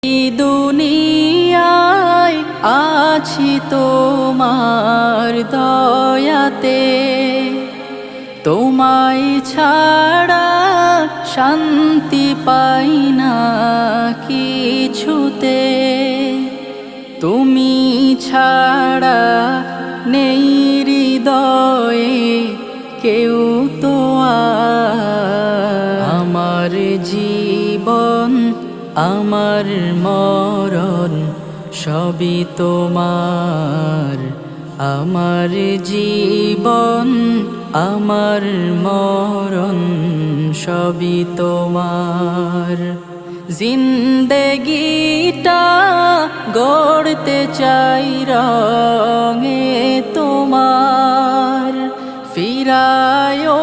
এই দুনিয়ায় আছি তোমার দয়াতে, তোমায় ছাড়া শান্তি পাই না কিছুতে। তুমি ছাড়া নেই হৃদয়ে কেউ তো আমার জীবন আমার মরণ সবই তোমার। আমার জীবন আমার মরণ সবই তোমার। জিন্দেগিটা গড়তে চাই রঙে তোমার, ফিরায়ো